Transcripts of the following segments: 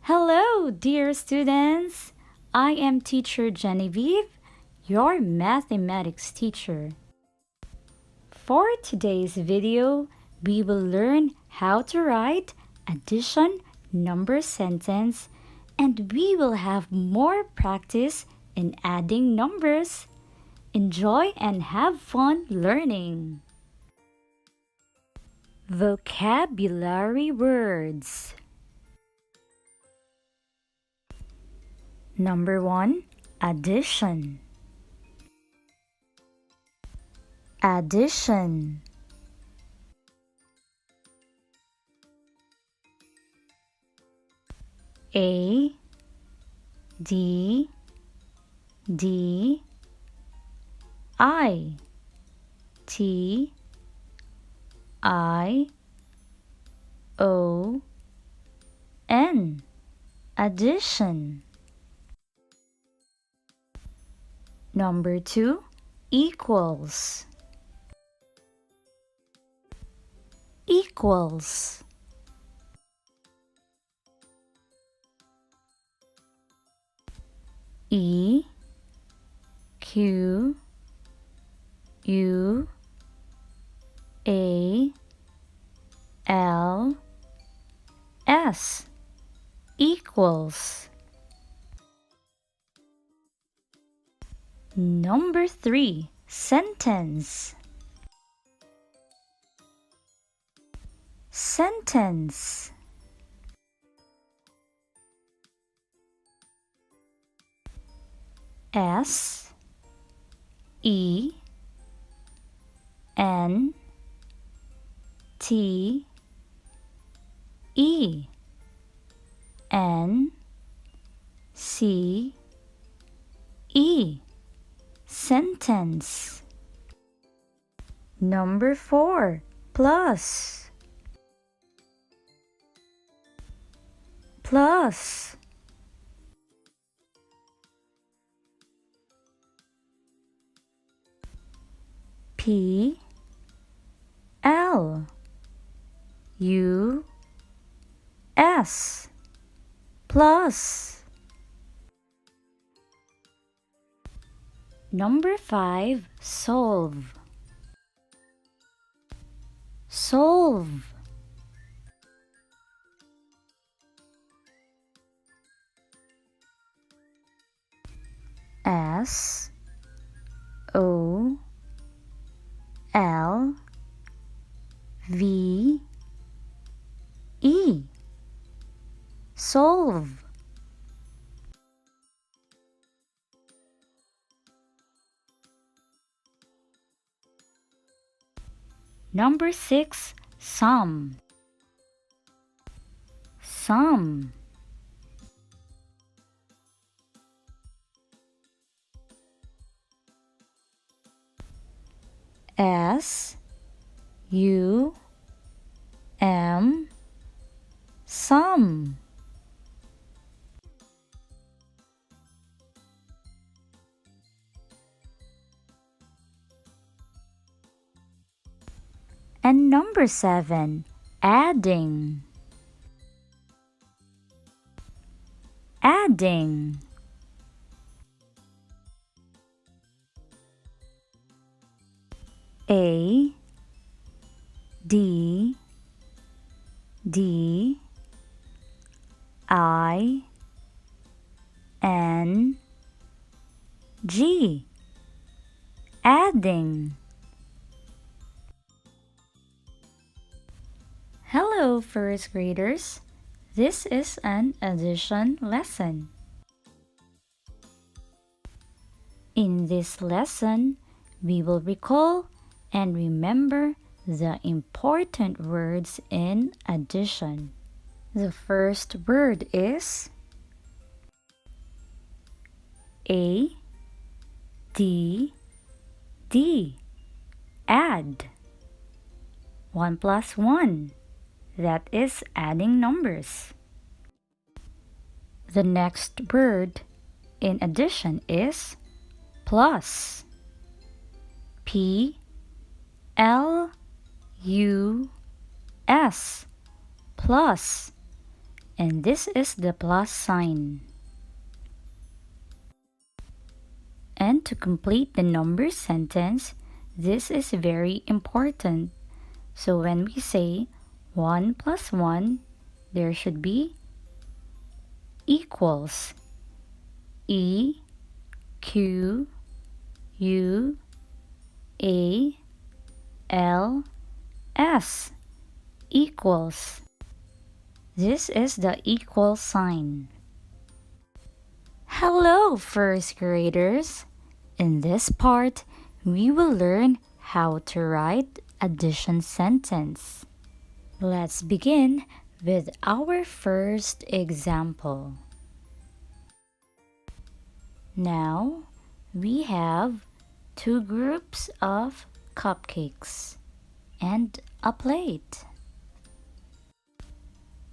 Hello, dear students! I am teacher Genevieve, your mathematics teacher. For today's video, we will learn how to write addition number sentence, and we will have more practice in adding numbers. Enjoy and have fun learning. Vocabulary words. Number 1, addition. Addition. A D D I T I O N. Addition. Number 2, equals. Equals. E Q U A L S. Equals. Number 3, sentence. Sentence. S E N T E N C E. Sentence. Number 4, plus. Plus. P L U S. Plus. Number 5, solve. Solve. S O L V E. Solve. Number 6, sum. Sum. S U M. Sum. And number 7, adding. Adding. A D D I N G. Adding. Hello, first graders. This is an addition lesson. In this lesson, we will recall and remember the important words in addition. The first word is A D D. Add. 1 plus 1. That is adding numbers. The next word in addition is plus. P L U S. Plus. and this is the plus sign. And to complete the number sentence, this is very important. So when we say 1 plus 1, there should be equals. E, Q, U, A, L, S, equals. This is the equal sign. Hello, first graders! In this part, we will learn how to write addition sentence. Let's begin with our first example. Now, we have two groups of cupcakes and a plate.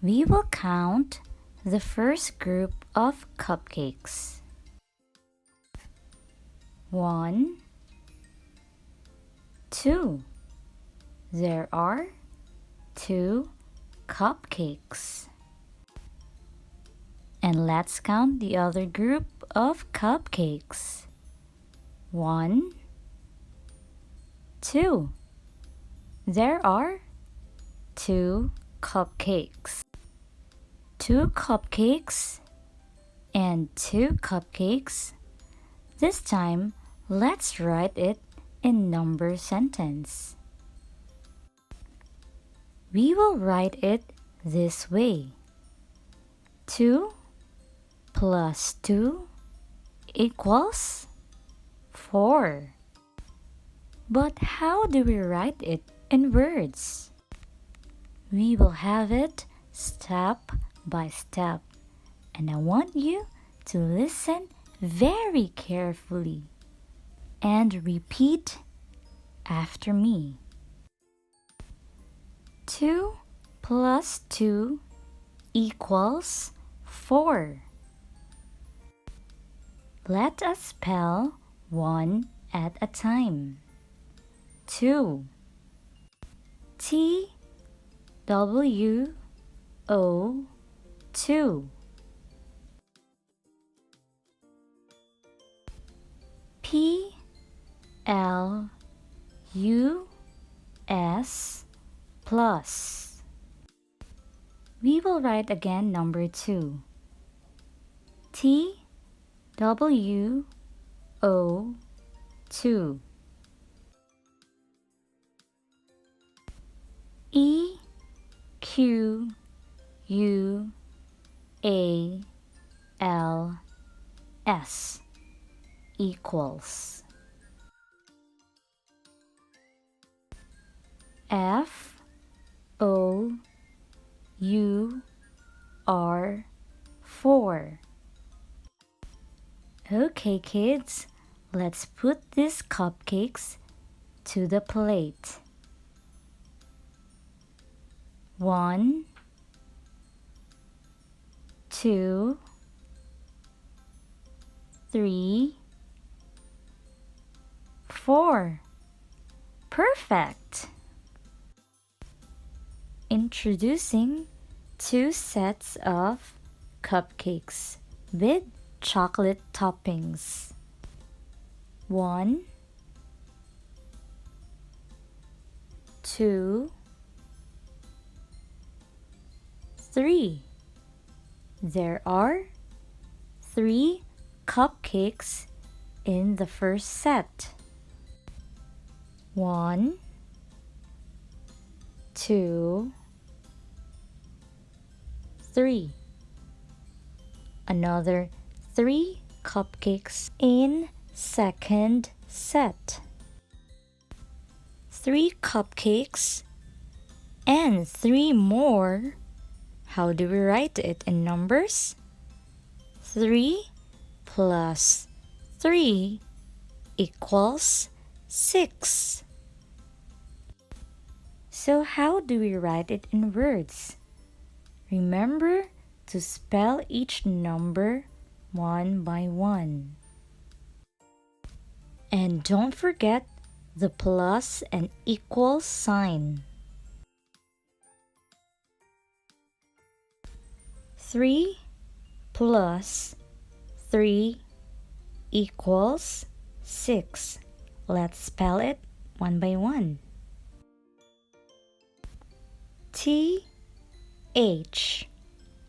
We will count the first group of cupcakes. 1, 2. There are 2 cupcakes. And let's count the other group of cupcakes. 1, 2. There are 2 cupcakes. 2 cupcakes and 2 cupcakes. This time, let's write it in number sentence. We will write it this way. 2 plus 2 equals 4. But how do we write it in words? We will have it step by step, and I want you to listen very carefully and repeat after me. 2 plus 2 equals 4. Let us spell one at a time. 2. T W O 2. P L U S plus. We will write again number 2. T W O 2. E Q U A L S equals. F O U R 4. Okay, kids, let's put these cupcakes to the plate. 1, 2, 3, 4. Perfect! Introducing 2 sets of cupcakes with chocolate toppings. 1, 2, 3. There are 3 cupcakes in the first set. 1, 2, 3. Another 3 cupcakes in second set. 3 cupcakes and 3 more. How do we write it in numbers? 3 plus 3 equals 6. So how do we write it in words? Remember to spell each number one by one. And don't forget the plus and equal sign. 3 plus 3 equals 6. Let's spell it one by one. T H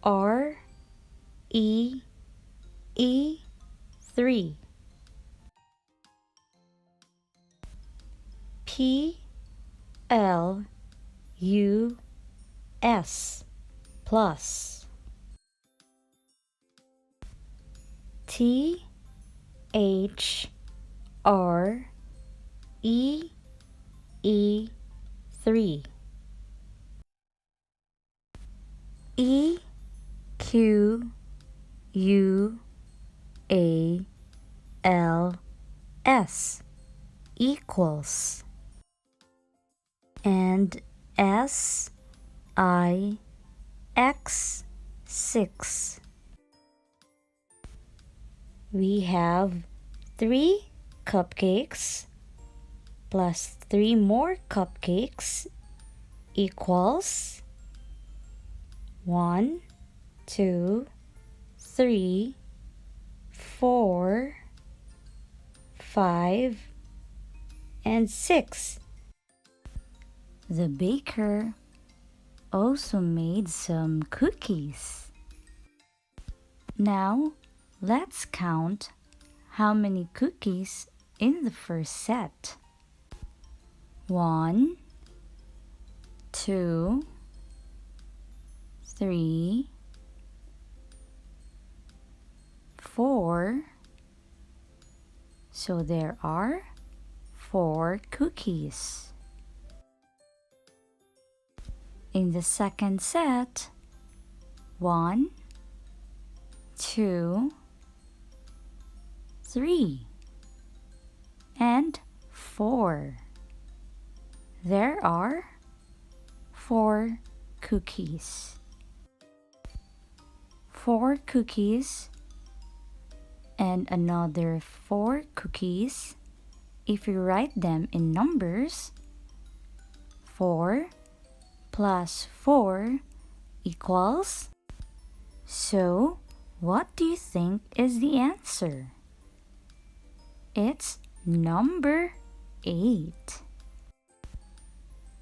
R E E 3 P L U S plus T H R E E 3 E Q U A L S equals, and S I X 6. We have 3 cupcakes plus 3 more cupcakes equals 1, 2, 3, 4, 5, and 6. The baker also made some cookies. Now, let's count how many cookies in the first set. 1, 2, 3, 4. So there are 4 cookies. In the second set, 1, 2, 3, and 4. There are 4 cookies. 4 cookies and another 4 cookies. If you write them in numbers, 4 plus 4 equals. So, what do you think is the answer? It's number 8.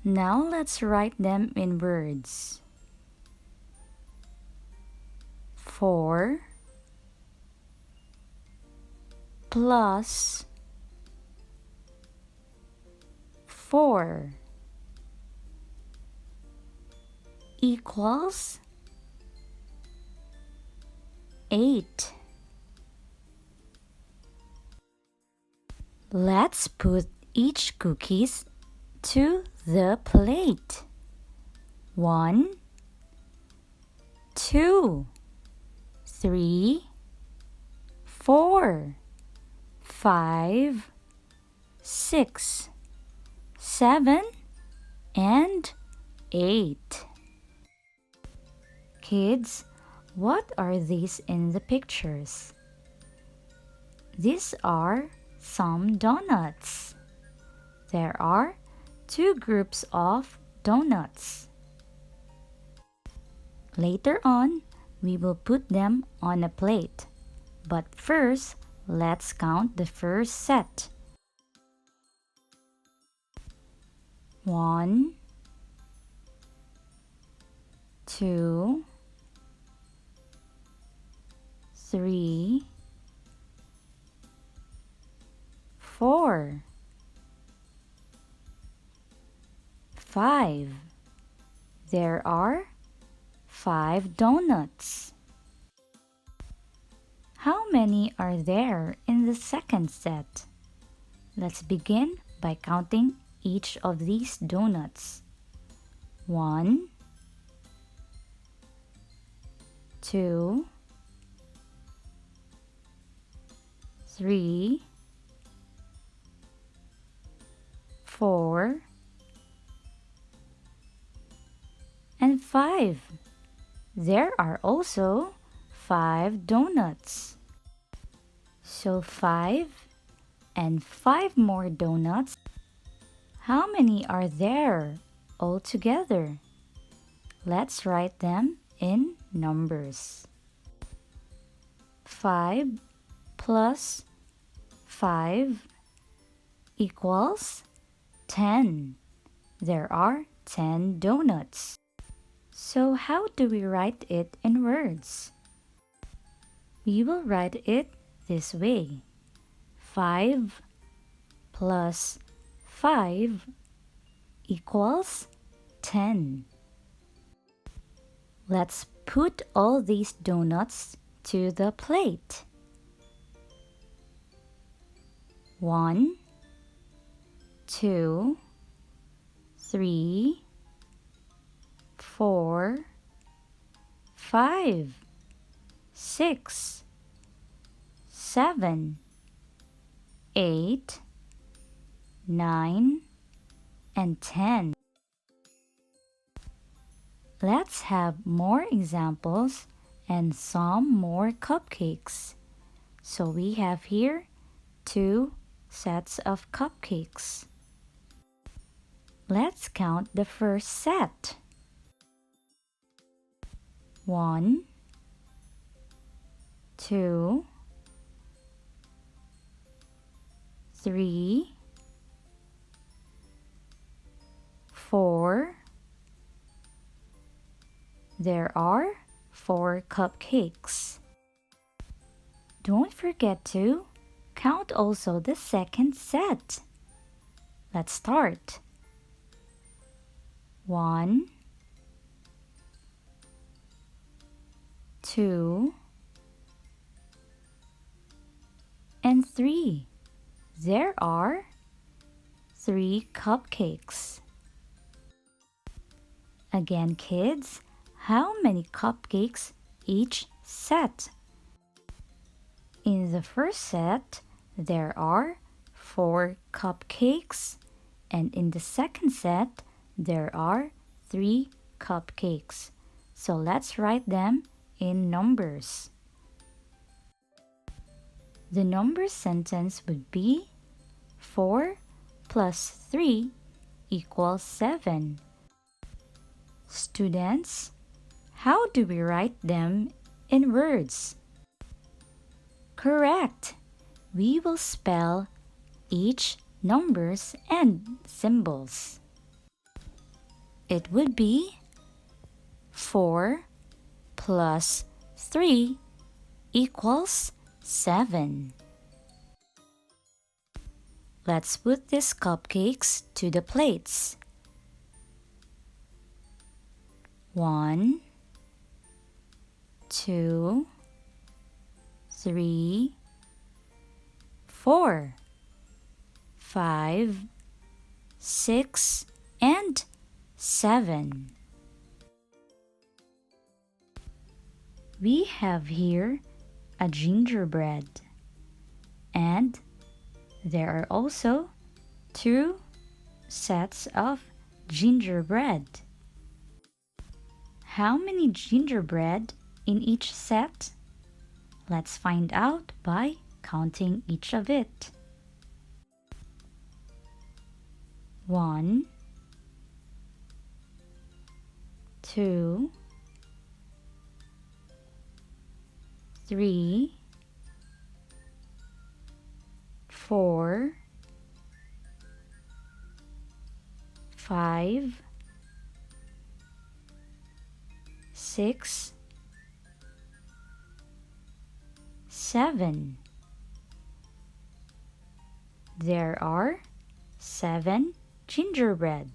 Now let's write them in words. 4 plus 4 equals 8. Let's put each cookies to the plate. 1, 2, 3, 4, 5, 6, 7, and 8. Kids, what are these in the pictures? These are some donuts. There are 2 groups of donuts. Later on, we will put them on a plate. But first, let's count the first set. 1, 2, 3, 4, 5. There are 5 donuts. How many are there in the second set? Let's begin by counting each of these donuts. 1, 2, 3, 4, and 5. There are also 5 donuts. So 5 and 5 more donuts. How many are there altogether? Let's write them in numbers. 5 plus 5 equals 10. There are 10 donuts. So how do we write it in words? We will write it this way. 5 plus 5 equals 10. Let's put all these donuts to the plate. 1, 2, 3, 4, 5, 6, 7, 8, 9, and 10. Let's have more examples and some more cupcakes. So we have here 2 sets of cupcakes. Let's count the first set. 1, 2, 3, 4. There are 4 cupcakes. Don't forget to count also the second set. Let's start. 1, 2, and 3. There are 3 cupcakes. Again, kids, how many cupcakes each set? In the first set, there are 4 cupcakes, and in the second set, there are 3 cupcakes. So let's write them in numbers. The number sentence would be 4 plus 3 equals 7. Students, how do we write them in words? Correct! We will spell each numbers and symbols. It would be 4 plus 3 equals 7. Let's put these cupcakes to the plates. 1, 2, 3, 4, 5, 6, and 7. We have here a gingerbread, and there are also 2 sets of gingerbread. How many gingerbread in each set? Let's find out by counting each of it. 1, 2, 3, 4, 5, 6, 7. There are 7 gingerbread.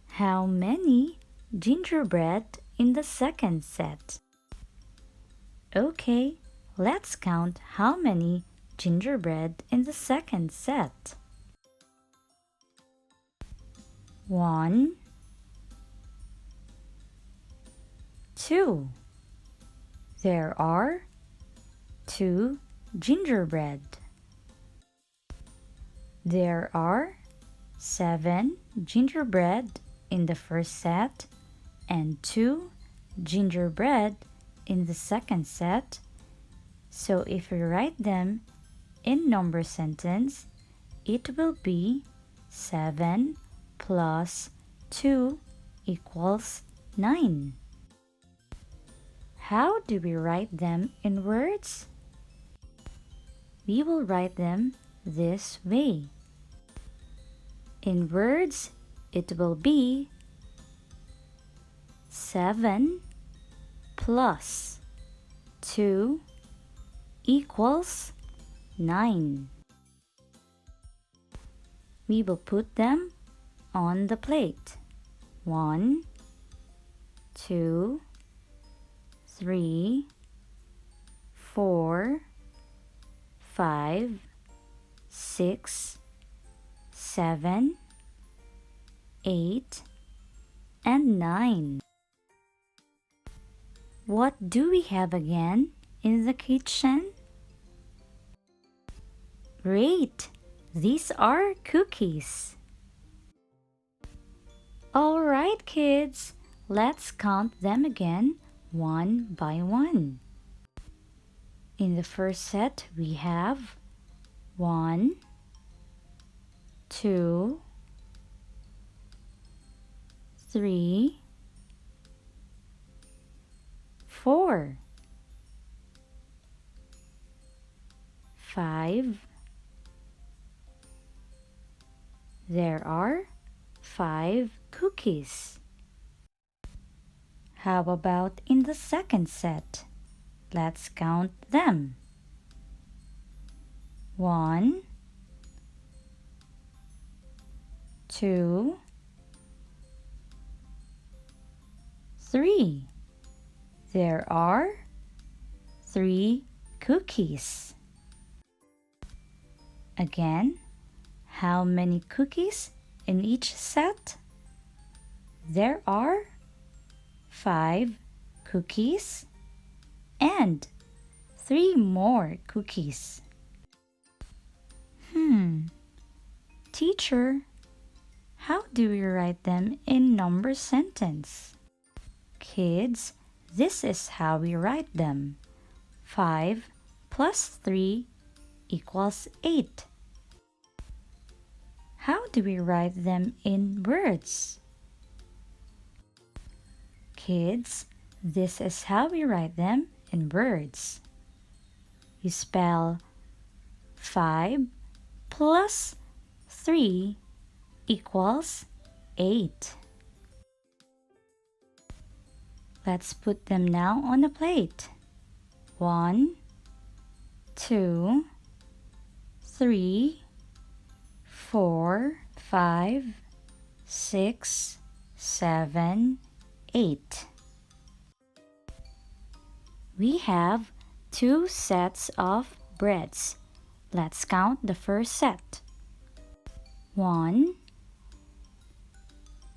How many gingerbread in the second set? Okay, let's count how many gingerbread in the second set. 1, 2. There are 2 gingerbread. There are 7 gingerbread in the first set and 2 gingerbread in the second set. So if we write them in number sentence, it will be 7 plus 2 equals 9. How do we write them in words? We will write them this way. In words, it will be 7 plus 2 equals 9. We will put them on the plate. 1, 2, 3, 4, 5, 6, 7, 8, and 9. What do we have again in the kitchen? Great! These are cookies. Alright, kids, let's count them again one by one. In the first set, we have 1, 2, 3, 4, 5. There are 5 cookies. How about in the second set? Let's count them. 1, 2, 3. There are 3 cookies. Again, how many cookies in each set? There are 5 cookies and 3 more cookies. Teacher, how do we write them in number sentence? Kids, this is how we write them. 5 plus 3 equals 8. How do we write them in words? Kids, this is how we write them in words. You spell 5 plus 3 equals 8. Let's put them now on a plate. 1, 2, 3, 4, 5, 6, 7, 8. We have 2 sets of breads. Let's count the first set. 1,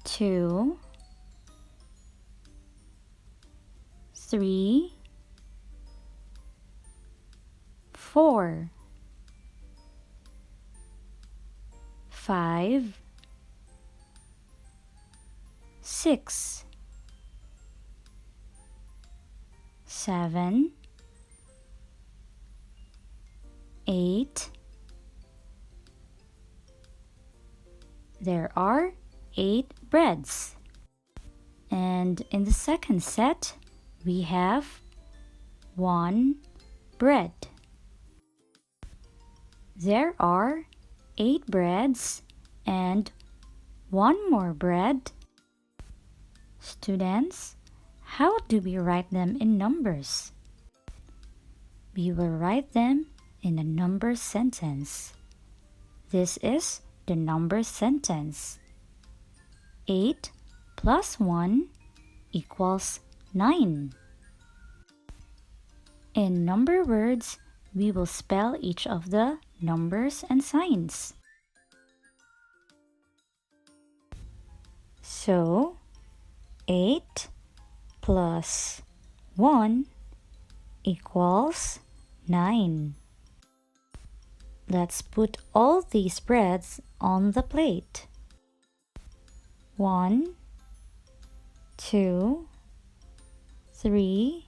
2, 3, 4, 5, 6, 7, 8. There are 8 breads. And in the second set, we have 1 bread. There are 8 breads and 1 more bread. Students, how do we write them in numbers? We will write them in a number sentence. This is the number sentence. 8 plus 1 equals 9. In number words, we will spell each of the numbers and signs. So, 8 plus 1 equals 9. Let's put all these breads on the plate. 1, 2, 3,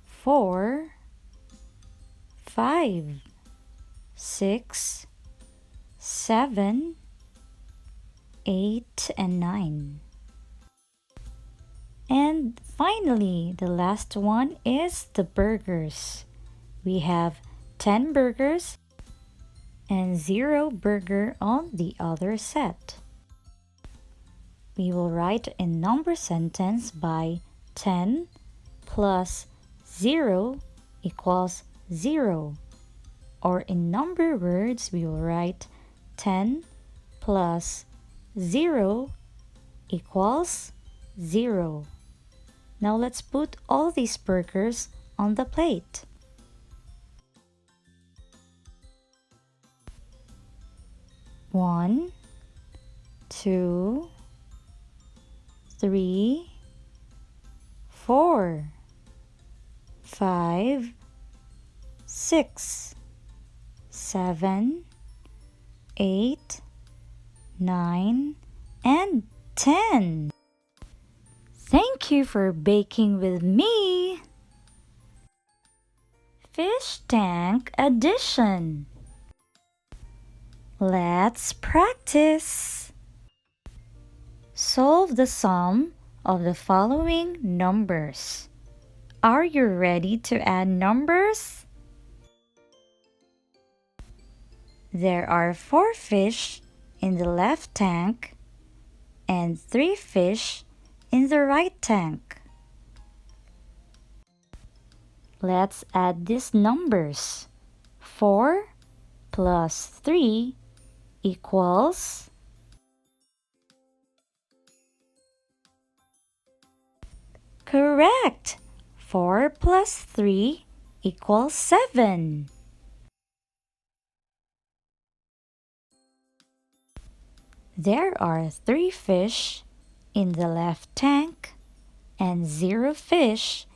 4, 5, 6, 7, 8, and 9. And finally, the last one is the burgers. We have 10 burgers and 0 burger on the other set. We will write a number sentence by 10 plus 0 equals 0. Or in number words, we will write 10 plus 0 equals 0. Now let's put all these burgers on the plate. One, 2, 3, 4, 5, 6, 7, 8, 9, and 10. Thank you for baking with me. Fish tank addition. Let's practice. Solve the sum of the following numbers. Are you ready to add numbers? There are 4 fish in the left tank and 3 fish in the right tank. Let's add these numbers. 4 plus 3 equals correct. 4 plus 3 equals 7. There are 3 fish in the left tank and 0 fish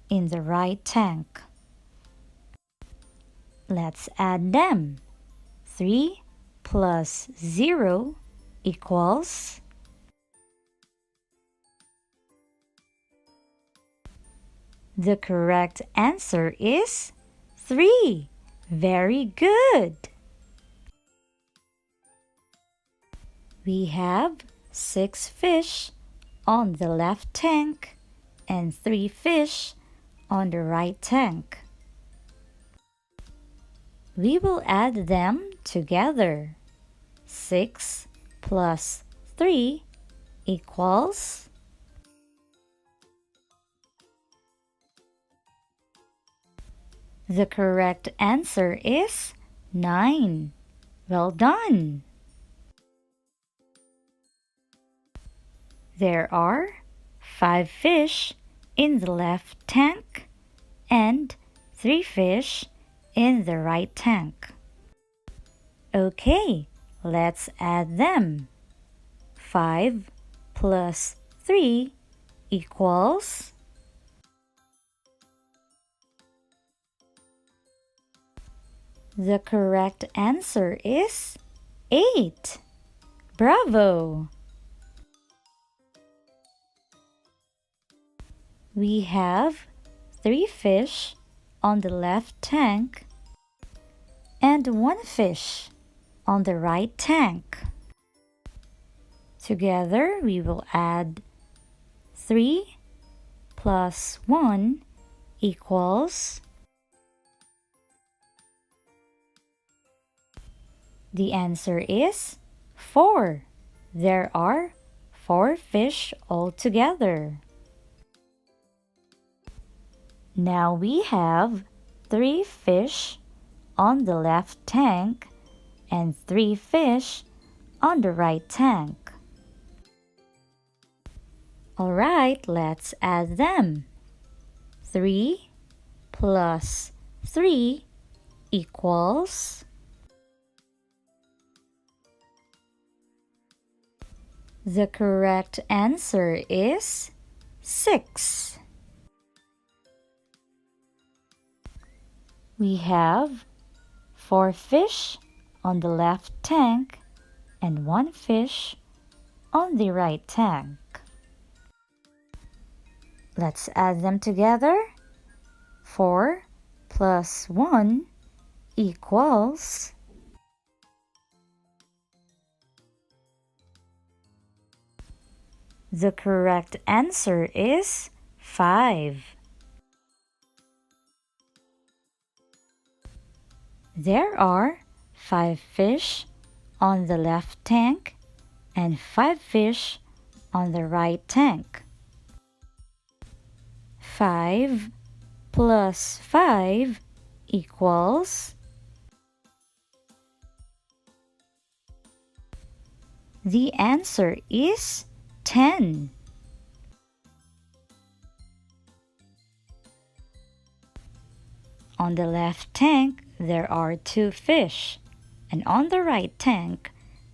in the right tank. Let's add them. 3 plus 0 equals the correct answer is 3. Very good. We have 6 fish on the left tank and 3 fish on the right tank. We will add them together. 6 plus 3 equals the correct answer is 9. Well done. There are 5 fish in the left tank and 3 fish in the right tank. Okay, let's add them. 5 plus 3 equals the correct answer is 8. Bravo! We have 3 fish on the left tank and 1 fish on the right tank. Together, we will add 3 plus 1 equals the answer is 4. There are 4 fish altogether. Now we have 3 fish on the left tank and 3 fish on the right tank. Alright, let's add them. 3 plus 3 equals the correct answer is 6. We have 4 fish on the left tank and 1 fish on the right tank. Let's add them together. 4 plus 1 equals The correct answer is 5. There are 5 fish on the left tank and 5 fish on the right tank. 5 plus 5 equals. The answer is 10. On the left tank, there are 2 fish, and on the right tank,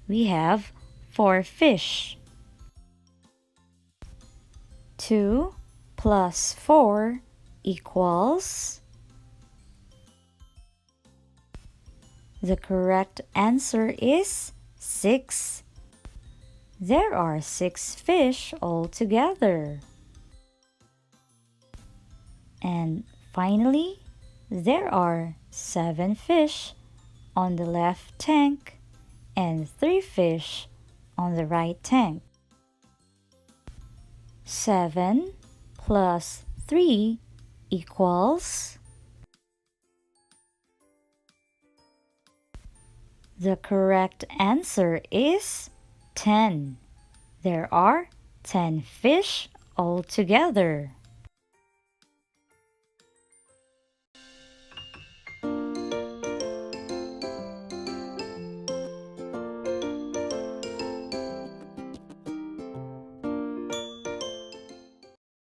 we have 4 fish. 2 plus 4 equals. The correct answer is 6. There are 6 fish altogether. And finally, there are 7 fish on the left tank and 3 fish on the right tank. 7 plus 3 equals. The correct answer is 10. There are 10 fish altogether.